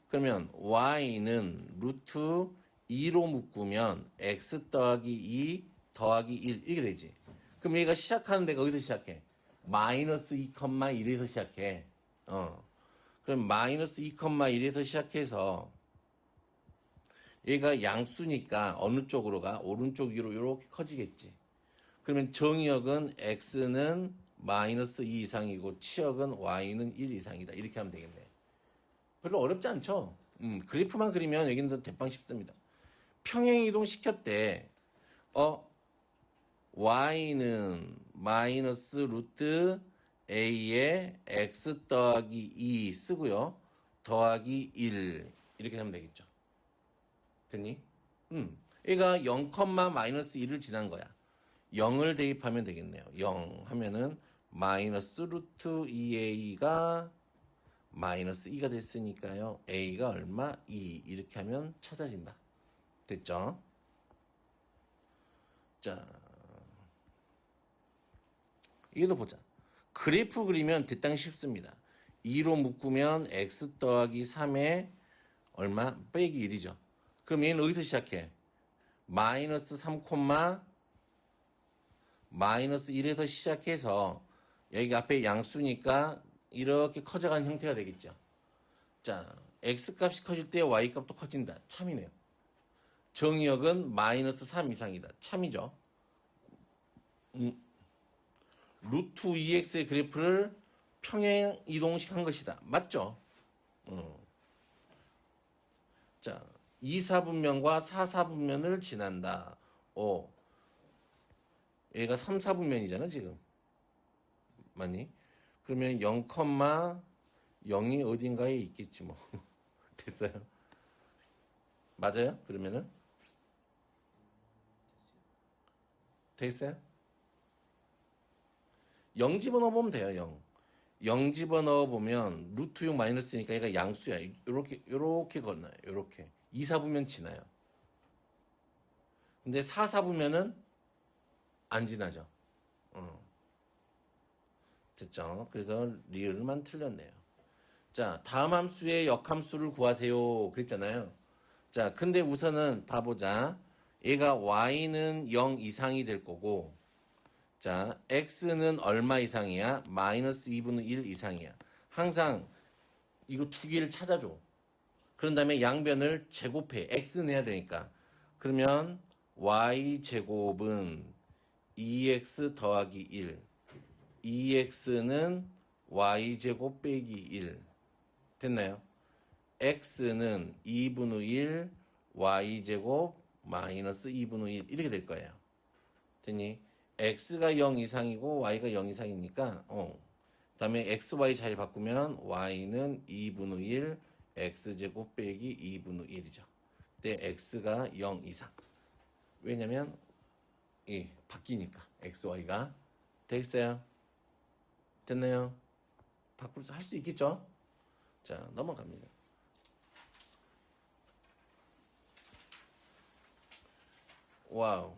그러면 y는 루트 2로 묶으면 x 더하기 2 더하기 1 이렇게 되지. 그럼 얘가 시작하는 데가 어디서 시작해? 마이너스 2,1에서 시작해. 그럼 마이너스 2,1에서 시작해서 얘가 양수니까 어느 쪽으로 가? 오른쪽 위로 이렇게 커지겠지. 그러면 정의역은 x는 마이너스 2 이상이고 치역은 y는 1 이상이다. 이렇게 하면 되겠네. 별로 어렵지 않죠? 그래프만 그리면 여기는 대빵 쉽습니다. 평행이동 시켰대. y는 마이너스 루트 a에 x 더하기 2 쓰고요. 더하기 1 이렇게 하면 되겠죠. 됐니? 얘가 0, 마이너스 1을 지난 거야. 0을 대입하면 되겠네요. 0 하면은 마이너스 루트 2a가 마이너스 2가 됐으니까요. a가 얼마? 2 이렇게 하면 찾아진다. 됐죠? 자, 이것도 보자. 그래프 그리면 대단히 쉽습니다. 2로 묶으면 x 더하기 3에 얼마? 빼기 1이죠. 그럼 얘는 어디서 시작해? 마이너스 3, 마이너스 1에서 시작해서 여기 앞에 양수니까 이렇게 커져가는 형태가 되겠죠. 자, x 값이 커질 때 y 값도 커진다. 참이네요. 정의역은 마이너스 3 이상이다. 참이죠. 루트 2x의 그래프를 평행 이동식한 것이다. 맞죠? 자, 2사분면과 4사분면을 지난다. 얘가 3사분면이잖아 지금. 맞니? 그러면 0,0이 어딘가에 있겠지 뭐. 됐어요? 맞아요? 그러면은? 됐어요? 0 집어넣어보면 돼요. 0. 0 집어넣어보면 루트 6 마이너스니까 얘가 양수야. 요렇게 건너요. 요렇게. 2사분면 지나요. 근데 4사분면은 안 지나죠. 됐죠? 그래서 리을만 틀렸네요. 자, 다음 함수의 역함수를 구하세요. 그랬잖아요. 자, 근데 우선은 봐보자. 얘가 y는 0 이상이 될 거고, 자, x는 얼마 이상이야? 마이너스 2분의 1 이상이야. 항상 이거 두 개를 찾아줘. 그런 다음에 양변을 제곱해. x는 해야 되니까. 그러면 y 제곱은 2x 더하기 1. 2x는 y제곱 빼기 1. 됐나요? x는 2분의 1 y제곱 마이너스 2분의 1 이렇게 될 거예요. 됐니? x가 0 이상이고 y가 0 이상이니까 그다음에 x, y 잘 바꾸면 y는 2분의 1 x제곱 빼기 2분의 1이죠. 그때 x가 0 이상. 왜냐면 바뀌니까 x, y가. 됐어요? 됐나요? 바꾸서 할 수 있겠죠? 자, 넘어갑니다. 와우.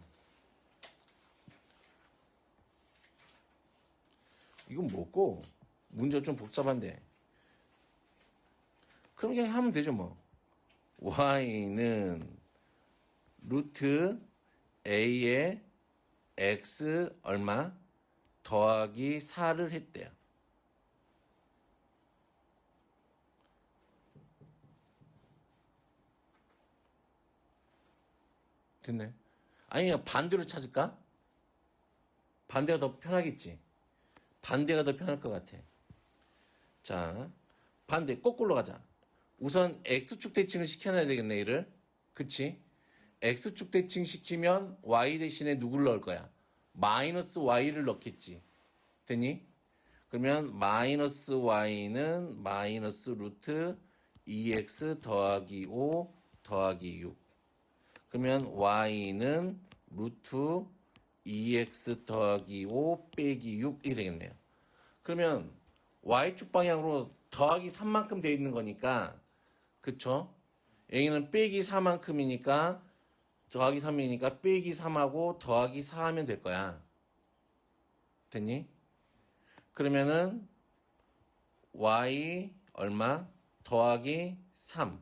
이건 뭐고? 문제가 좀 복잡한데. 그럼 그냥 하면 되죠, 뭐. y는 루트 a에 x 얼마? 더하기 4를 했대요. 됐네. 아니, 반대로 찾을까? 반대가 더 편하겠지. 반대가 더 편할 것 같아. 자, 반대, 거꾸로 가자. 우선 X축 대칭을 시켜놔야 되겠네, 얘를. 그치? X축 대칭 시키면 Y 대신에 누구를 넣을 거야? 마이너스 Y를 넣겠지. 됐니? 그러면 마이너스 Y는 마이너스 루트 2X 더하기 5 더하기 6. 그러면 Y는 루트 2x 더하기 5 빼기 6 이렇게 되겠네요. 그러면 y축 방향으로 더하기 3만큼 돼 있는 거니까 그쵸? a는 빼기 4만큼이니까 더하기 3이니까 빼기 3하고 더하기 4 하면 될 거야. 됐니? 그러면은 y 얼마? 더하기 3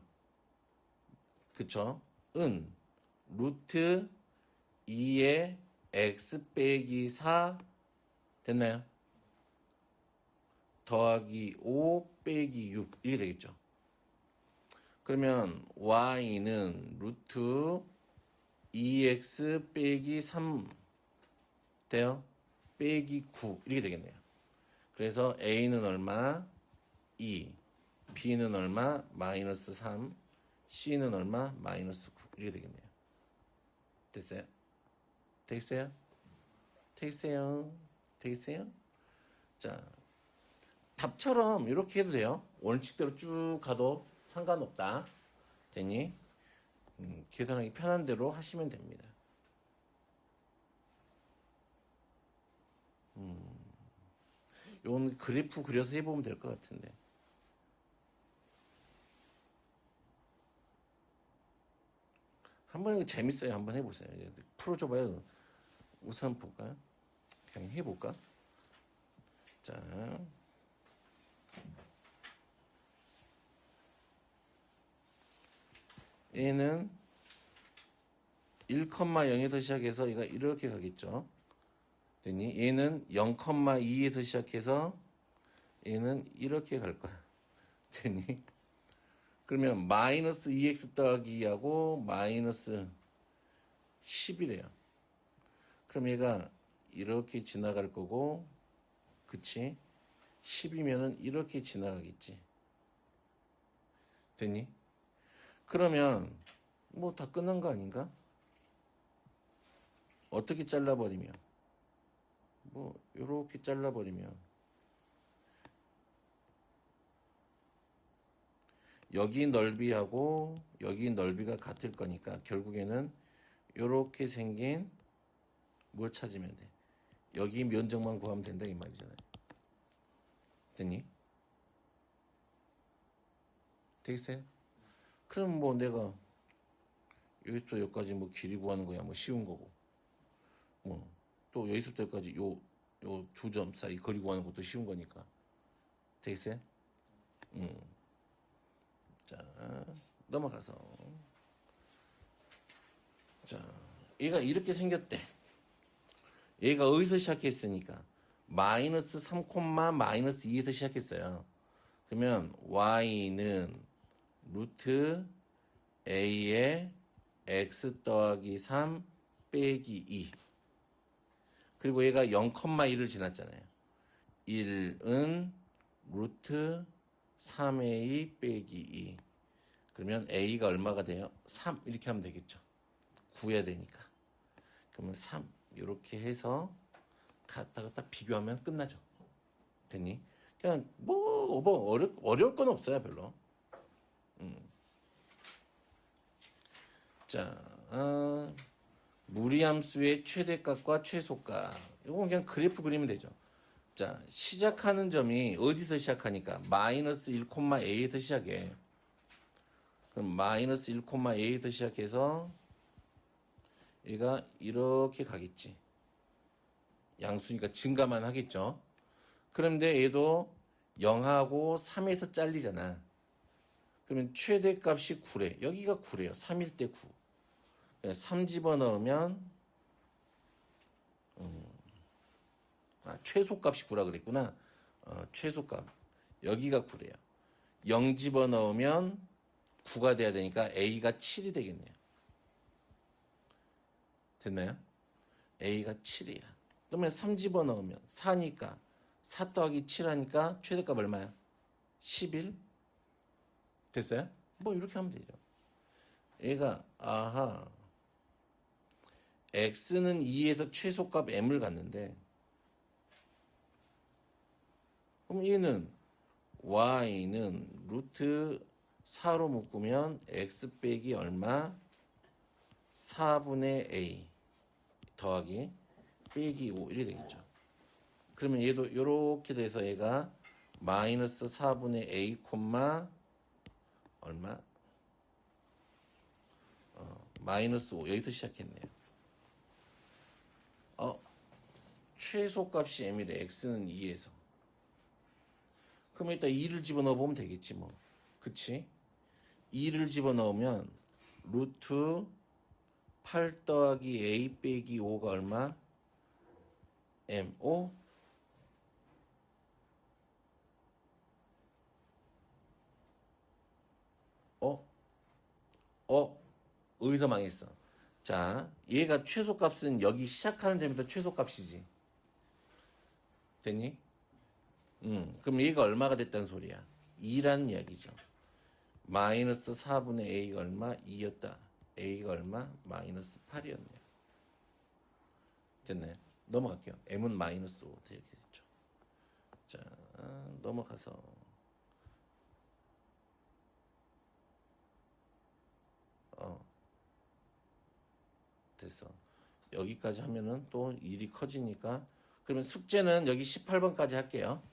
그쵸? 은 루트 2의 x 빼기 4 됐나요? 더하기 5 빼기 6 이게 되겠죠. 그러면 y는 루트 2x 빼기 3 돼요? 빼기 9 이렇게 되겠네요. 그래서 a는 얼마? 2 b는 얼마? 마이너스 3 c는 얼마? 마이너스 9 이렇게 되겠네요. 됐어요? 되겠어요? 되겠어요? 되겠어요? 자, 답처럼 이렇게 해도 돼요. 원칙대로 쭉 가도 상관없다. 됐니? 계산하기 편한 대로 하시면 됩니다. 요건 그래프 그려서 해보면 될 것 같은데. 한번 이거 재밌어요. 한번 해보세요. 풀어줘봐요. 우선 볼까요? 그냥 해볼까? 자, 얘는 1,0에서 시작해서 얘가 이렇게 가겠죠. 됐니? 얘는 0,2에서 시작해서 얘는 이렇게 갈 거야. 됐니? 그러면 마이너스 2x 더하기 2하고 마이너스 10이래요. 그럼 얘가 이렇게 지나갈 거고, 그치? 10이면은 이렇게 지나가겠지. 됐니? 그러면 뭐 다 끝난 거 아닌가? 어떻게 잘라버리면? 뭐 요렇게 잘라버리면 여기 넓이하고 여기 넓이가 같을 거니까 결국에는 요렇게 생긴 뭘 찾으면 돼. 여기 면적만 구하면 된다 이 말이잖아요. 됐니? 되겠어요? 그럼 뭐 내가 여기부터 여기까지 뭐 길이 구하는 거야 뭐 쉬운 거고 뭐 또 여기서부터 여기까지 요 두 점 사이 거리 구하는 것도 쉬운 거니까 되겠어요? 자 넘어가서 자 얘가 이렇게 생겼대. 얘가 어디서 시작했으니까 마이너스 3, 마이너스 2에서 시작했어요. 그러면 y는 루트 a의 x 더하기 3 빼기 2 그리고 얘가 0,1을 지났잖아요. 1은 루트 3a 빼기 2 그러면 a가 얼마가 돼요? 3 이렇게 하면 되겠죠. 구해야 되니까. 그러면 3 이렇게 해서 갖다가 딱 비교하면 끝나죠. 됐니? 그냥 뭐 어려울 건 없어요 별로. 자, 무리함수의 최대값과 최소값. 이건 그냥 그래프 그리면 되죠. 자, 시작하는 점이 어디서 시작하니까 마이너스 1,a에서 시작해. 그럼 마이너스 1,a에서 시작해서 얘가 이렇게 가겠지. 양수니까 증가만 하겠죠. 그런데 얘도 0하고 3에서 잘리잖아. 그러면 최대값이 9래. 여기가 9래요. 3일 때 9. 3 집어넣으면 최소값이 9라 그랬구나. 최소값. 여기가 9래요. 0 집어넣으면 9가 돼야 되니까 A가 7이 되겠네요. 됐나요? A가 7이야. 그러면 3 집어넣으면 4니까 4 더하기 7 하니까 최대값 얼마야? 11? 됐어요? 뭐 이렇게 하면 되죠. 얘가 x는 2에서 최소값 m을 갖는데 그럼 얘는 y는 루트 4로 묶으면 x 빼기 얼마? 4분의 a 더하기 빼기 5 이렇게 되겠죠. 그러면 얘도 이렇게 돼서 얘가 마이너스 4분의 a 콤마 얼마? 마이너스 5 여기서 시작했네요. 최소값이 m이래. x는 2에서. 그럼 일단 2를 집어넣어 보면 되겠지 뭐. 그치? 2를 집어넣으면 루트 8 더하기 a 빼기 5가 얼마? m. 5? 여기서 망했어. 자, 얘가 최소값은 여기 시작하는 점에서 최소값이지. 됐니? 그럼 얘가 얼마가 됐다는 소리야? 2라는 이야기죠. 마이너스 4분의 a가 얼마? 2였다. a가 얼마? 마이너스 8이었네요. 됐나요? 넘어갈게요. m은 마이너스 5 이렇게 됐죠. 자, 넘어가서 됐어. 여기까지 하면은 또 일이 커지니까 그러면 숙제는 여기 18번까지 할게요.